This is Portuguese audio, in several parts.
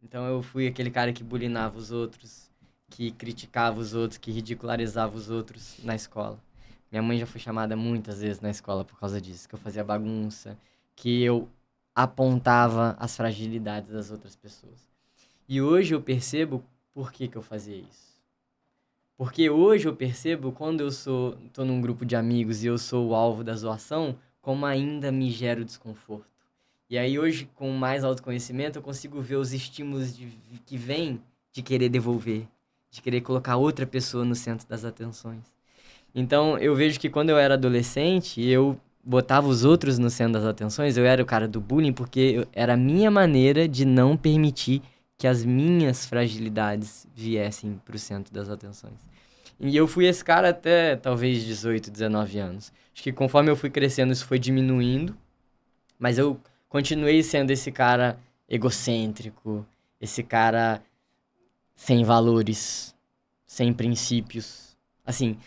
Então eu fui aquele cara que bulinava os outros, que criticava os outros, que ridicularizava os outros na escola. Minha mãe já foi chamada muitas vezes na escola por causa disso, que eu fazia bagunça, que eu apontava as fragilidades das outras pessoas. E hoje eu percebo por que eu fazia isso. Porque hoje eu percebo, quando tô num grupo de amigos e eu sou o alvo da zoação, como ainda me gera o desconforto. E aí hoje, com mais autoconhecimento, eu consigo ver os estímulos que vêm de querer devolver, de querer colocar outra pessoa no centro das atenções. Então, eu vejo que quando eu era adolescente, eu botava os outros no centro das atenções, eu era o cara do bullying, porque era a minha maneira de não permitir que as minhas fragilidades viessem pro centro das atenções. E eu fui esse cara até talvez 18, 19 anos. Acho que conforme eu fui crescendo, isso foi diminuindo, mas eu continuei sendo esse cara egocêntrico, esse cara sem valores, sem princípios. Assim,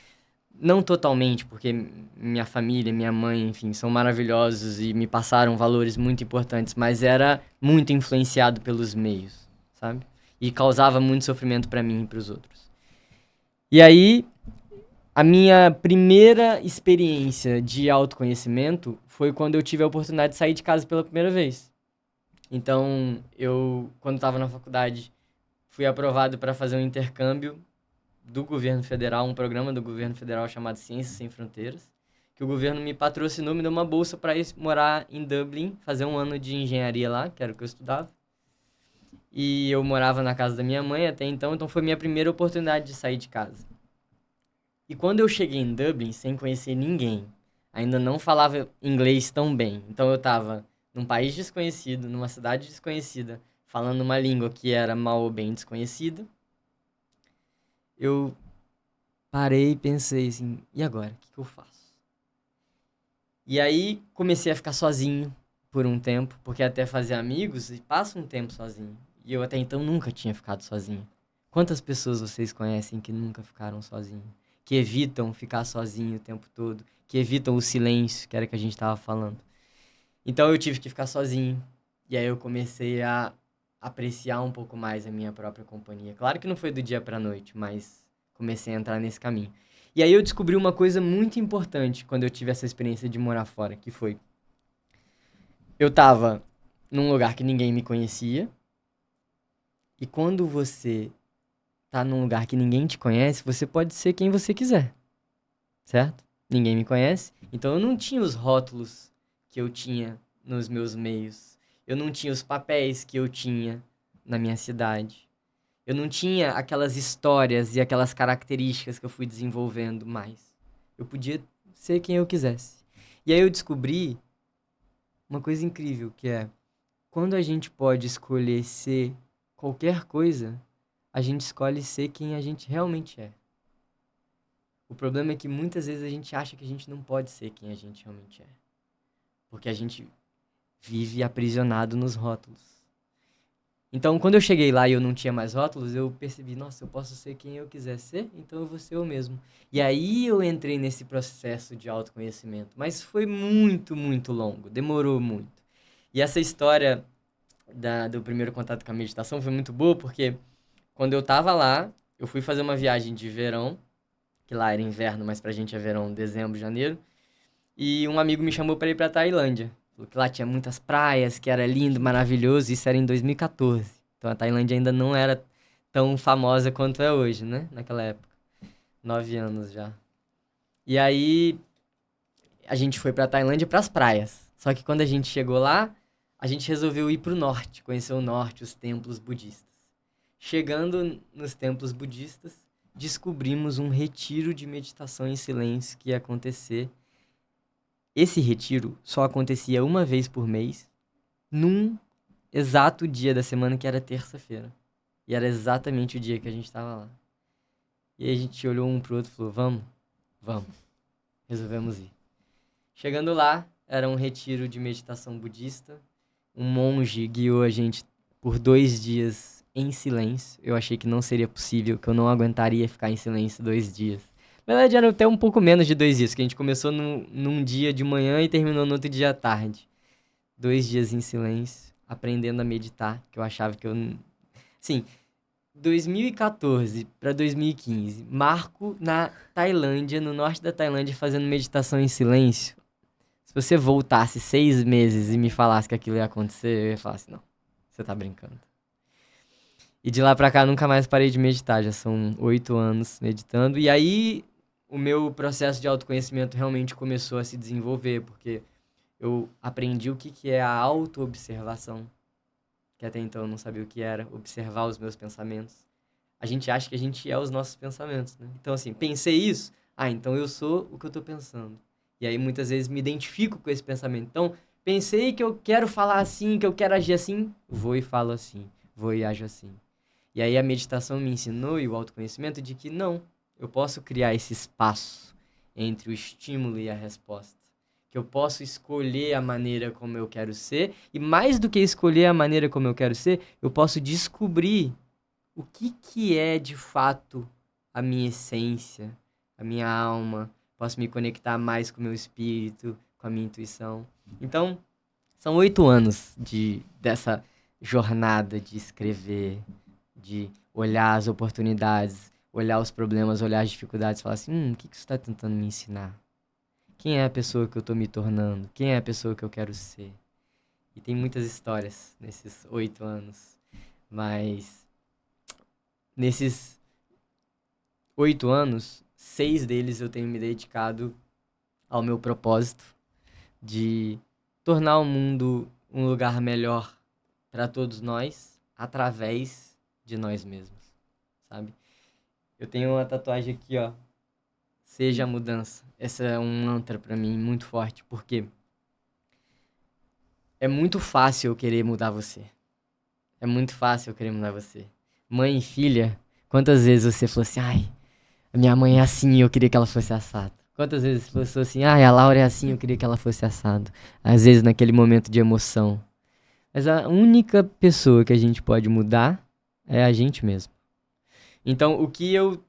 não totalmente, porque minha família, minha mãe, enfim, são maravilhosos e me passaram valores muito importantes, mas era muito influenciado pelos meios, sabe? E causava muito sofrimento pra mim e pros outros. E aí, a minha primeira experiência de autoconhecimento foi quando eu tive a oportunidade de sair de casa pela primeira vez. Então, eu, quando estava na faculdade, fui aprovado para fazer um intercâmbio do governo federal, um programa do governo federal chamado Ciências Sem Fronteiras, que o governo me patrocinou, me deu uma bolsa para ir morar em Dublin, fazer um ano de engenharia lá, que era o que eu estudava. E eu morava na casa da minha mãe até então foi minha primeira oportunidade de sair de casa. E quando eu cheguei em Dublin, sem conhecer ninguém, ainda não falava inglês tão bem, então eu estava num país desconhecido, numa cidade desconhecida, falando uma língua que era mal ou bem desconhecida, eu parei e pensei assim, e agora? O que eu faço? E aí comecei a ficar sozinho por um tempo, porque até fazer amigos e passa um tempo sozinho. E eu até então nunca tinha ficado sozinho. Quantas pessoas vocês conhecem que nunca ficaram sozinhos? Que evitam ficar sozinho o tempo todo, que evitam o silêncio, que era o que a gente estava falando. Então eu tive que ficar sozinho. E aí eu comecei a apreciar um pouco mais a minha própria companhia. Claro que não foi do dia pra noite, mas comecei a entrar nesse caminho. E aí eu descobri uma coisa muito importante quando eu tive essa experiência de morar fora, que foi: eu tava num lugar que ninguém me conhecia, e quando você tá num lugar que ninguém te conhece, você pode ser quem você quiser, certo? Ninguém me conhece, então eu não tinha os rótulos que eu tinha nos meus meios. Eu não tinha os papéis que eu tinha na minha cidade. Eu não tinha aquelas histórias e aquelas características que eu fui desenvolvendo mais. Eu podia ser quem eu quisesse. E aí eu descobri uma coisa incrível, que é: quando a gente pode escolher ser qualquer coisa, a gente escolhe ser quem a gente realmente é. O problema é que muitas vezes a gente acha que a gente não pode ser quem a gente realmente é, porque a gente vive aprisionado nos rótulos. Então, quando eu cheguei lá e eu não tinha mais rótulos, eu percebi, nossa, eu posso ser quem eu quiser ser, então eu vou ser eu mesmo. E aí eu entrei nesse processo de autoconhecimento, mas foi muito, muito longo, demorou muito. E essa história do primeiro contato com a meditação foi muito boa, porque quando eu tava lá, eu fui fazer uma viagem de verão, que lá era inverno, mas pra gente é verão, dezembro, janeiro, e um amigo me chamou pra ir pra Tailândia. Falou que lá tinha muitas praias, que era lindo, maravilhoso. Isso era em 2014. Então a Tailândia ainda não era tão famosa quanto é hoje, né? Naquela época. 9 anos já. E aí a gente foi pra Tailândia pras praias. Só que quando a gente chegou lá, a gente resolveu ir pro norte, conhecer o norte, os templos budistas. Chegando nos templos budistas, descobrimos um retiro de meditação em silêncio que ia acontecer. Esse retiro só acontecia uma vez por mês, num exato dia da semana, que era terça-feira. E era exatamente o dia que a gente estava lá. E aí a gente olhou um pro outro e falou, vamos, vamos. Resolvemos ir. Chegando lá, era um retiro de meditação budista. Um monge guiou a gente por 2 dias em silêncio. Eu achei que não seria possível, que eu não aguentaria ficar em silêncio 2 dias. Na verdade, era até um pouco menos de 2 dias, que a gente começou num dia de manhã e terminou no outro dia à tarde. 2 dias em silêncio, aprendendo a meditar, que eu achava que eu Sim, 2014 para 2015, Marco na Tailândia, no norte da Tailândia, fazendo meditação em silêncio. Se você voltasse 6 meses e me falasse que aquilo ia acontecer, eu ia falar assim, não, você tá brincando. E de lá pra cá, nunca mais parei de meditar, já são 8 anos meditando. E aí, o meu processo de autoconhecimento realmente começou a se desenvolver, porque eu aprendi o que é a auto-observação, que até então eu não sabia o que era, observar os meus pensamentos. A gente acha que a gente é os nossos pensamentos, né? Então, assim, pensei isso, então eu sou o que eu tô pensando. E aí, muitas vezes, me identifico com esse pensamento. Então, pensei que eu quero falar assim, que eu quero agir assim, vou e falo assim, vou e ajo assim. E aí, a meditação me ensinou, e o autoconhecimento, de que não, eu posso criar esse espaço entre o estímulo e a resposta. Que eu posso escolher a maneira como eu quero ser, e mais do que escolher a maneira como eu quero ser, eu posso descobrir o que é de fato a minha essência, a minha alma. Posso me conectar mais com o meu espírito, com a minha intuição. Então, são 8 anos dessa jornada de escrever, de olhar as oportunidades, olhar os problemas, olhar as dificuldades, falar assim, o que você está tentando me ensinar? Quem é a pessoa que eu estou me tornando? Quem é a pessoa que eu quero ser? E tem muitas histórias nesses 8 anos, mas nesses 8 anos, 6 deles eu tenho me dedicado ao meu propósito de tornar o mundo um lugar melhor para todos nós, através de nós mesmos, sabe? Eu tenho uma tatuagem aqui, ó. Seja a mudança. Essa é um mantra pra mim muito forte, porque é muito fácil eu querer mudar você. É muito fácil eu querer mudar você. Mãe e filha, quantas vezes você falou assim, ai, a minha mãe é assim, eu queria que ela fosse assado. Quantas vezes você falou assim, ai, a Laura é assim, eu queria que ela fosse assado. Às vezes naquele momento de emoção. Mas a única pessoa que a gente pode mudar é a gente mesmo. Então, o que eu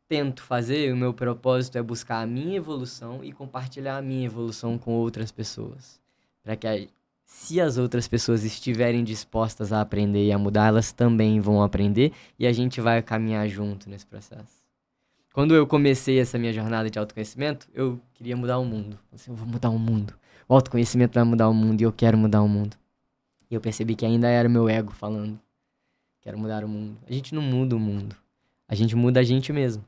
tento fazer, o meu propósito é buscar a minha evolução e compartilhar a minha evolução com outras pessoas. Para que, se as outras pessoas estiverem dispostas a aprender e a mudar, elas também vão aprender e a gente vai caminhar junto nesse processo. Quando eu comecei essa minha jornada de autoconhecimento, eu queria mudar o mundo. Assim, eu vou mudar o mundo. O autoconhecimento vai mudar o mundo e eu quero mudar o mundo. E eu percebi que ainda era o meu ego falando. Quero mudar o mundo. A gente não muda o mundo. A gente muda a gente mesmo.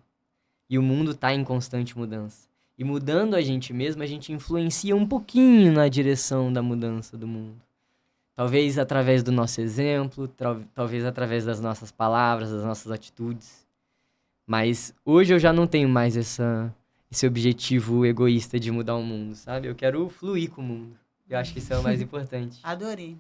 E o mundo está em constante mudança. E mudando a gente mesmo, a gente influencia um pouquinho na direção da mudança do mundo. Talvez através do nosso exemplo, talvez através das nossas palavras, das nossas atitudes. Mas hoje eu já não tenho mais esse objetivo egoísta de mudar o mundo, sabe? Eu quero fluir com o mundo. Eu acho que isso é o mais importante. Adorei.